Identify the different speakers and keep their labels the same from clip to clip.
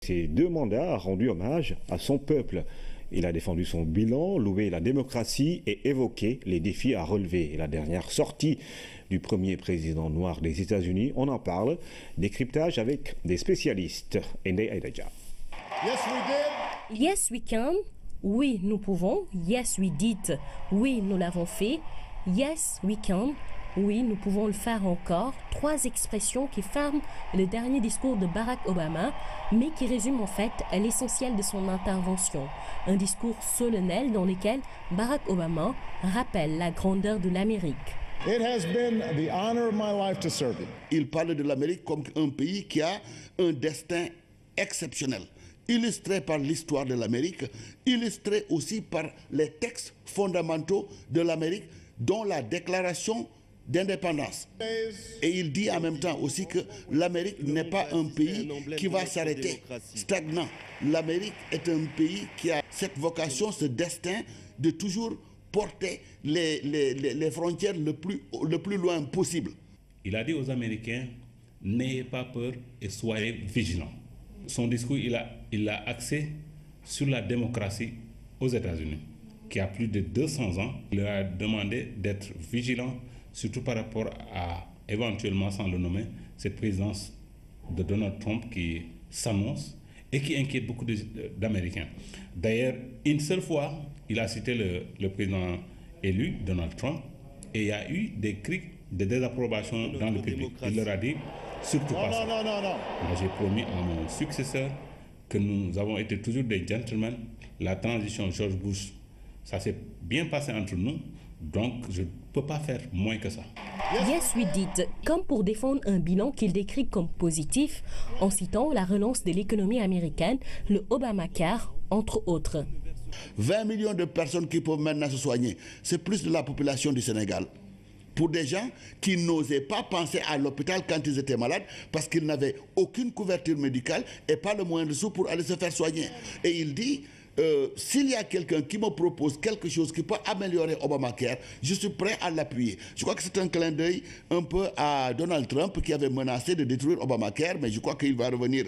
Speaker 1: Ces 2 mandats a rendu hommage à son peuple. Il a défendu son bilan, loué la démocratie et évoqué les défis à relever. Et la dernière sortie du premier président noir des États-Unis, on en parle. Décryptage avec des spécialistes. Ende Aidaja.
Speaker 2: Yes, we did.
Speaker 3: Yes, we can. Oui, nous pouvons. Yes, we did. Oui, nous l'avons fait. Yes, we can. Oui, nous pouvons le faire encore. 3 expressions qui ferment le dernier discours de Barack Obama, mais qui résument en fait l'essentiel de son intervention. Un discours solennel dans lequel Barack Obama rappelle la grandeur de l'Amérique.
Speaker 2: It has been the honor of my life to serve you.
Speaker 4: Il parle de l'Amérique comme un pays qui a un destin exceptionnel, illustré par l'histoire de l'Amérique, illustré aussi par les textes fondamentaux de l'Amérique, dont la déclaration d'indépendance. Et il dit en même temps aussi que l'Amérique n'est pas un pays qui va s'arrêter stagnant. L'Amérique est un pays qui a cette vocation, ce destin de toujours porter les frontières le plus loin possible.
Speaker 5: Il a dit aux Américains, n'ayez pas peur et soyez vigilants. Son discours, il l'a axé sur la démocratie aux États-Unis, qui a plus de 200 ans. Il leur a demandé d'être vigilants, surtout par rapport à, éventuellement, sans le nommer, cette présidence de Donald Trump qui s'annonce et qui inquiète beaucoup d'Américains. D'ailleurs, une seule fois, il a cité le président élu, Donald Trump, et il y a eu des cris de désapprobation dans le public. Il leur a dit, surtout pas ça.
Speaker 2: Non.
Speaker 5: Moi, j'ai promis à mon successeur que nous avons été toujours des gentlemen. La transition George Bush, ça s'est bien passé entre nous, donc je ne peux pas faire moins que ça.
Speaker 3: Yes, we did, comme pour défendre un bilan qu'il décrit comme positif, en citant la relance de l'économie américaine, le Obamacare, entre autres.
Speaker 4: 20 millions de personnes qui peuvent maintenant se soigner, c'est plus de la population du Sénégal. Pour des gens qui n'osaient pas penser à l'hôpital quand ils étaient malades parce qu'ils n'avaient aucune couverture médicale et pas le moyen de sous pour aller se faire soigner. Et il dit, s'il y a quelqu'un qui me propose quelque chose qui peut améliorer Obamacare, je suis prêt à l'appuyer. Je crois que c'est un clin d'œil un peu à Donald Trump qui avait menacé de détruire Obamacare, mais je crois qu'il va revenir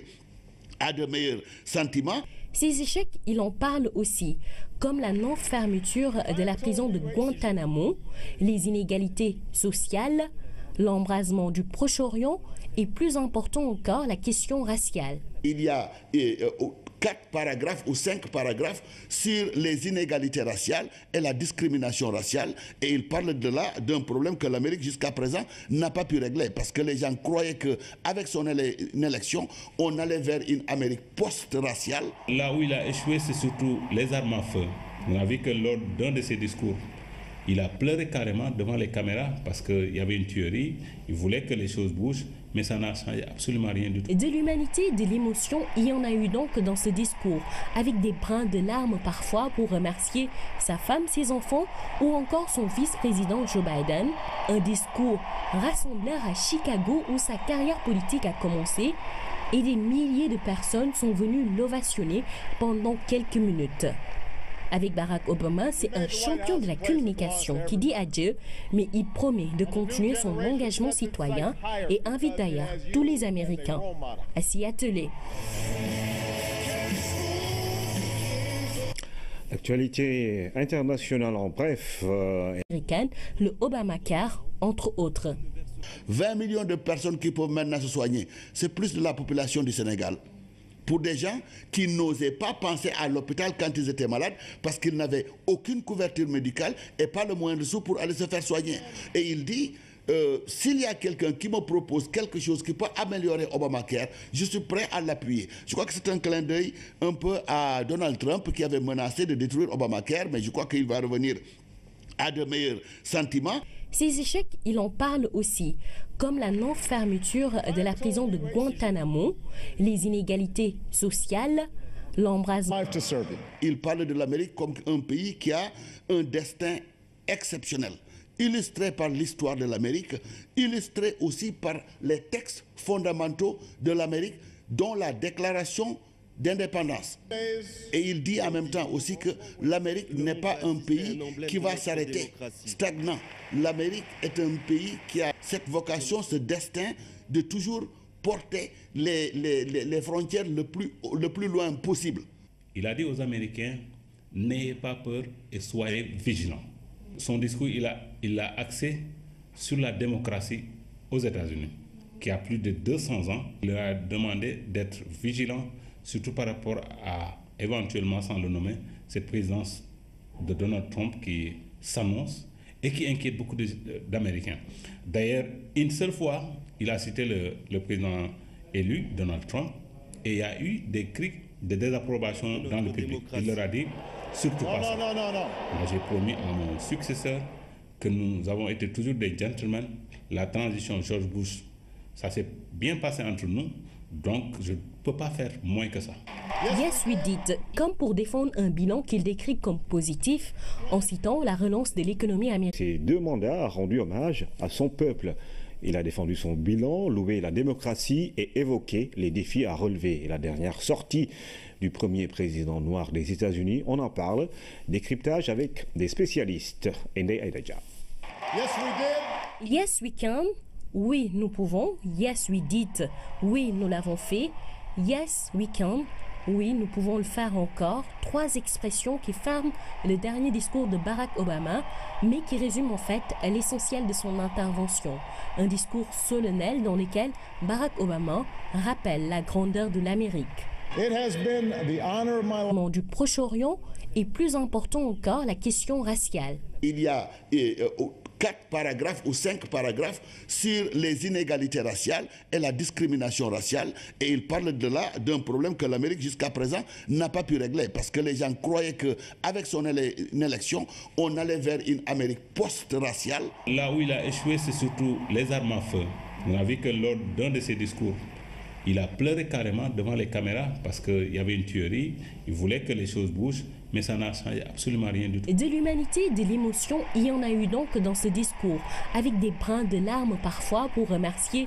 Speaker 4: à de meilleurs sentiments.
Speaker 3: Ces échecs, il en parle aussi, comme la non-fermeture de la prison de Guantanamo, les inégalités sociales, l'embrasement du Proche-Orient et, plus important encore, la question raciale.
Speaker 4: Il y a 4 paragraphes ou 5 paragraphes sur les inégalités raciales et la discrimination raciale. Et il parle de là d'un problème que l'Amérique jusqu'à présent n'a pas pu régler. Parce que les gens croyaient qu'avec son élection, on allait vers une Amérique post-raciale.
Speaker 5: Là où il a échoué, c'est surtout les armes à feu. On a vu que lors d'un de ses discours, il a pleuré carrément devant les caméras parce qu'il y avait une tuerie. Il voulait que les choses bougent, mais ça n'a changé absolument rien du tout.
Speaker 3: De l'humanité et de l'émotion, il y en a eu donc dans ce discours, avec des brins de larmes parfois pour remercier sa femme, ses enfants ou encore son vice-président Joe Biden. Un discours rassembleur à Chicago où sa carrière politique a commencé et des milliers de personnes sont venues l'ovationner pendant quelques minutes. Avec Barack Obama, c'est un champion de la communication qui dit adieu, mais il promet de continuer son engagement citoyen et invite d'ailleurs tous les Américains à s'y atteler.
Speaker 1: L'actualité internationale en bref.
Speaker 3: Américaine, le Obamacare, entre autres.
Speaker 4: 20 millions de personnes qui peuvent maintenant se soigner, c'est plus de la population du Sénégal. Pour des gens qui n'osaient pas penser à l'hôpital quand ils étaient malades parce qu'ils n'avaient aucune couverture médicale et pas le moyen de sous pour aller se faire soigner. Et il dit, s'il y a quelqu'un qui me propose quelque chose qui peut améliorer Obamacare, je suis prêt à l'appuyer. Je crois que c'est un clin d'œil un peu à Donald Trump qui avait menacé de détruire Obamacare, mais je crois qu'il va revenir à de meilleurs sentiments.
Speaker 3: Ces échecs, il en parle aussi, comme la non-fermeture de la prison de Guantanamo, les inégalités sociales, l'embrasement.
Speaker 4: Il parle de l'Amérique comme un pays qui a un destin exceptionnel, illustré par l'histoire de l'Amérique, illustré aussi par les textes fondamentaux de l'Amérique, dont la déclaration d'indépendance. Et il dit en même temps aussi que l'Amérique n'est pas un pays qui va s'arrêter stagnant. L'Amérique est un pays qui a cette vocation, ce destin de toujours porter les frontières le plus loin possible.
Speaker 5: Il a dit aux Américains, n'ayez pas peur et soyez vigilants. Son discours, il l'a axé sur la démocratie aux États-Unis, qui a plus de 200 ans. Il leur a demandé d'être vigilants, surtout par rapport à, éventuellement, sans le nommer, cette présidence de Donald Trump qui s'annonce et qui inquiète beaucoup d'Américains. D'ailleurs, une seule fois, il a cité le président élu, Donald Trump, et il y a eu des cris de désapprobation dans le public. Il leur a dit, surtout pas ça.
Speaker 2: Non.
Speaker 5: Moi, j'ai promis à mon successeur que nous avons été toujours des gentlemen. La transition George Bush, ça s'est bien passé entre nous, donc je ne peux pas faire moins que ça.
Speaker 3: Yes, we did, comme pour défendre un bilan qu'il décrit comme positif, en citant la relance de l'économie américaine.
Speaker 1: Ces 2 mandats ont rendu hommage à son peuple. Il a défendu son bilan, loué la démocratie et évoqué les défis à relever. Et la dernière sortie du premier président noir des États-Unis, on en parle, décryptage avec des spécialistes. Ende Aidaja.
Speaker 2: Yes, we did.
Speaker 3: Yes, we can. Oui, nous pouvons. Yes, we did. Oui, nous l'avons fait. Yes, we can. Oui, nous pouvons le faire encore. 3 expressions qui ferment le dernier discours de Barack Obama, mais qui résument en fait l'essentiel de son intervention. Un discours solennel dans lequel Barack Obama rappelle la grandeur de l'Amérique.
Speaker 2: It has been the honor of my life.
Speaker 3: Du Proche-Orient et plus important encore la question raciale.
Speaker 4: Il y a 4 paragraphes ou 5 paragraphes sur les inégalités raciales et la discrimination raciale. Et il parle de là d'un problème que l'Amérique jusqu'à présent n'a pas pu régler. Parce que les gens croyaient qu'avec son élection, on allait vers une Amérique post-raciale.
Speaker 5: Là où il a échoué, c'est surtout les armes à feu. On a vu que lors d'un de ses discours, il a pleuré carrément devant les caméras parce qu'il y avait une tuerie. Il voulait que les choses bougent, mais ça n'a changé absolument rien du tout.
Speaker 3: De l'humanité et de l'émotion, il y en a eu donc dans ce discours, avec des brins de larmes parfois pour remercier